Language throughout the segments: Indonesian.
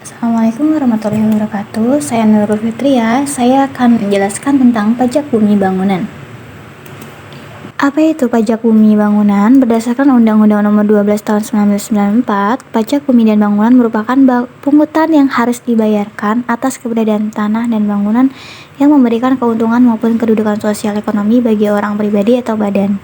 Assalamualaikum warahmatullahi wabarakatuh. Saya Nurul Fitria. Saya akan menjelaskan tentang pajak bumi bangunan. Apa itu pajak bumi bangunan? Berdasarkan Undang-Undang Nomor 12 Tahun 1994, pajak bumi dan bangunan merupakan pungutan yang harus dibayarkan atas keberadaan tanah dan bangunan yang memberikan keuntungan maupun kedudukan sosial ekonomi bagi orang pribadi atau badan.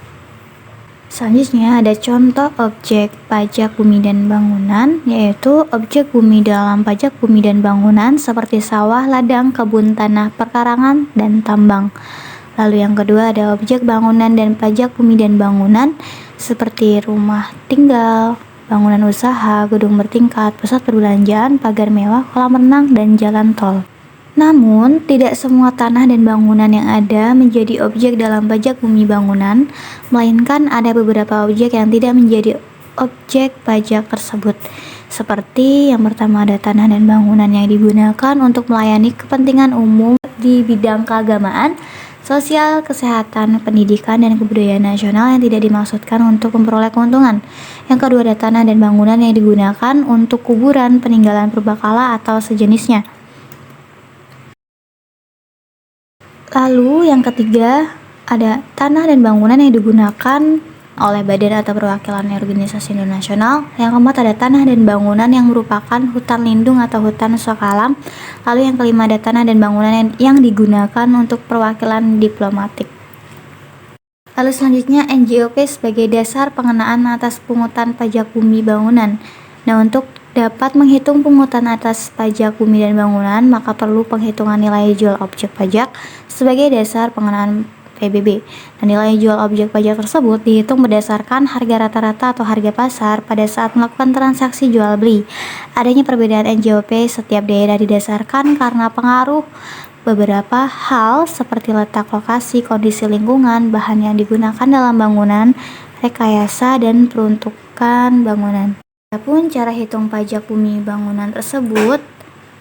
Selanjutnya ada contoh objek pajak bumi dan bangunan, yaitu objek bumi dalam pajak bumi dan bangunan seperti sawah, ladang, kebun tanah, perkarangan, dan tambang. Lalu yang kedua ada objek bangunan dan pajak bumi dan bangunan seperti rumah tinggal, bangunan usaha, gedung bertingkat, pusat perbelanjaan, pagar mewah, kolam renang, dan jalan tol. Namun, tidak semua tanah dan bangunan yang ada menjadi objek dalam pajak bumi bangunan, melainkan ada beberapa objek yang tidak menjadi objek pajak tersebut. Seperti yang pertama ada tanah dan bangunan yang digunakan untuk melayani kepentingan umum di bidang keagamaan, sosial, kesehatan, pendidikan, dan kebudayaan nasional yang tidak dimaksudkan untuk memperoleh keuntungan. Yang kedua ada tanah dan bangunan yang digunakan untuk kuburan, peninggalan purbakala, atau sejenisnya. Lalu yang ketiga ada tanah dan bangunan yang digunakan oleh badan atau perwakilan organisasi internasional. Yang keempat ada tanah dan bangunan yang merupakan hutan lindung atau hutan stok alam. Lalu yang kelima ada tanah dan bangunan yang digunakan untuk perwakilan diplomatik. Lalu selanjutnya NJOP sebagai dasar pengenaan atas pungutan pajak bumi bangunan. Nah, untuk dapat menghitung pungutan atas pajak bumi dan bangunan, maka perlu penghitungan nilai jual objek pajak sebagai dasar pengenaan PBB. Nah, nilai jual objek pajak tersebut dihitung berdasarkan harga rata-rata atau harga pasar pada saat melakukan transaksi jual beli. Adanya perbedaan NJOP setiap daerah didasarkan karena pengaruh beberapa hal seperti letak lokasi, kondisi lingkungan, bahan yang digunakan dalam bangunan, rekayasa, dan peruntukan bangunan. Adapun cara hitung pajak bumi bangunan tersebut,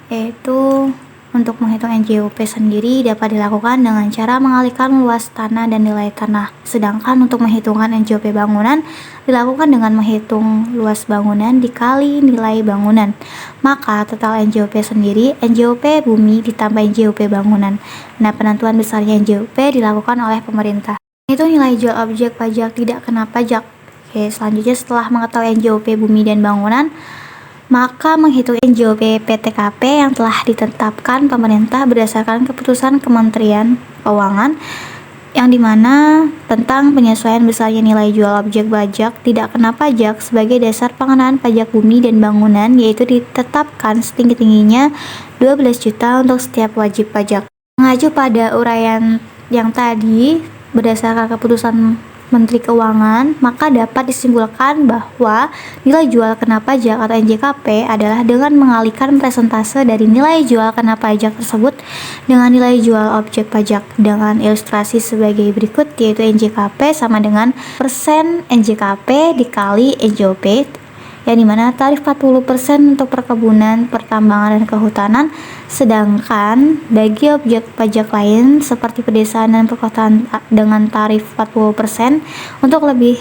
yaitu untuk menghitung NJOP sendiri dapat dilakukan dengan cara mengalihkan luas tanah dan nilai tanah. Sedangkan untuk menghitungkan NJOP bangunan dilakukan dengan menghitung luas bangunan dikali nilai bangunan. Maka total NJOP sendiri NJOP bumi ditambah NJOP bangunan. Nah, penentuan besarnya NJOP dilakukan oleh pemerintah. Itu nilai jual objek pajak tidak kena pajak. Oke, selanjutnya setelah mengetahui NJOP bumi dan bangunan, maka menghitung NJOP PTKP yang telah ditetapkan pemerintah berdasarkan keputusan Kementerian Keuangan yang dimana tentang penyesuaian besarnya nilai jual objek pajak tidak kena pajak sebagai dasar pengenaan pajak bumi dan bangunan, yaitu ditetapkan setinggi-tingginya 12 juta untuk setiap wajib pajak. Mengacu pada uraian yang tadi berdasarkan keputusan Menteri Keuangan, maka dapat disimpulkan bahwa nilai jual kena pajak atau NJKP adalah dengan mengalihkan persentase dari nilai jual kena pajak tersebut dengan nilai jual objek pajak dengan ilustrasi sebagai berikut, yaitu NJKP sama dengan persen NJKP dikali NJOP, yang dimana tarif 40% untuk perkebunan, pertambangan, dan kehutanan, sedangkan bagi objek pajak lain seperti pedesaan dan perkotaan dengan tarif 40% untuk lebih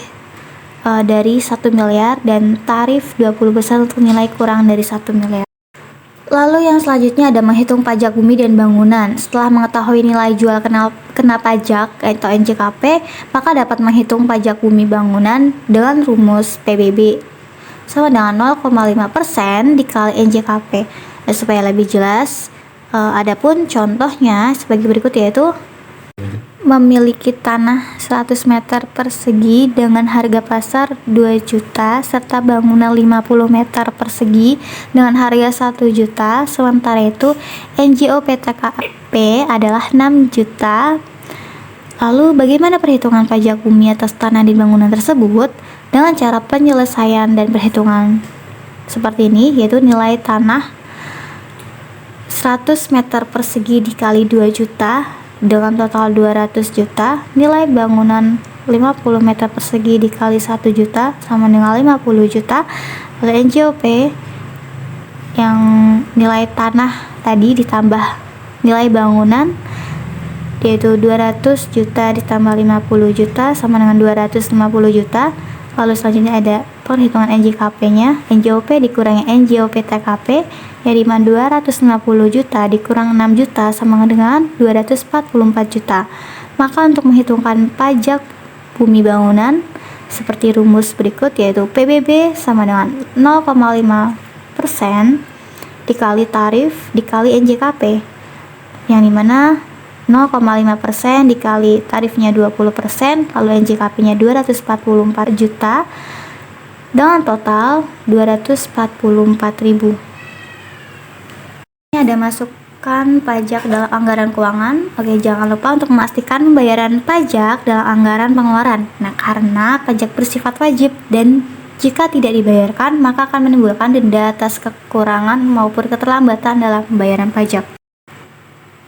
dari 1 miliar dan tarif 20% untuk nilai kurang dari 1 miliar. Lalu yang selanjutnya ada menghitung pajak bumi dan bangunan. Setelah mengetahui nilai jual kena pajak atau NJKP, maka dapat menghitung pajak bumi bangunan dengan rumus PBB sama dengan 0,5% dikali NJKP. Supaya lebih jelas, adapun contohnya sebagai berikut, yaitu memiliki tanah 100 meter persegi dengan harga pasar 2 juta serta bangunan 50 meter persegi dengan harga 1 juta, sementara itu NJOP PTKP adalah 6 juta. Lalu bagaimana perhitungan pajak bumi atas tanah di bangunan tersebut? Dengan cara penyelesaian dan perhitungan seperti ini, yaitu nilai tanah 100 meter persegi dikali 2 juta dengan total 200 juta, nilai bangunan 50 meter persegi dikali 1 juta sama dengan 50 juta, lalu NJOP yang nilai tanah tadi ditambah nilai bangunan, yaitu 200 juta ditambah 50 juta sama dengan 250 juta. Lalu selanjutnya ada perhitungan NJKP-nya, NJOP dikurangi NJOP TKP, ya di mana 250 juta dikurang 6 juta sama dengan 244 juta. Maka untuk menghitungkan pajak bumi bangunan seperti rumus berikut, yaitu PBB sama dengan 0,5% dikali tarif dikali NJKP, yang dimana 0,5% dikali tarifnya 20%, lalu NJKP-nya 244 juta dengan total 244.000. Ini ada masukkan pajak dalam anggaran keuangan. Oke, jangan lupa untuk memastikan pembayaran pajak dalam anggaran pengeluaran. Nah, karena pajak bersifat wajib dan jika tidak dibayarkan maka akan menimbulkan denda atas kekurangan maupun keterlambatan dalam pembayaran pajak.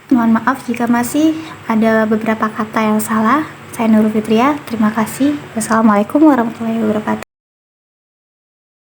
Mohon maaf jika masih ada beberapa kata yang salah. Saya Nurul Fitria, terima kasih. Wassalamualaikum warahmatullahi wabarakatuh.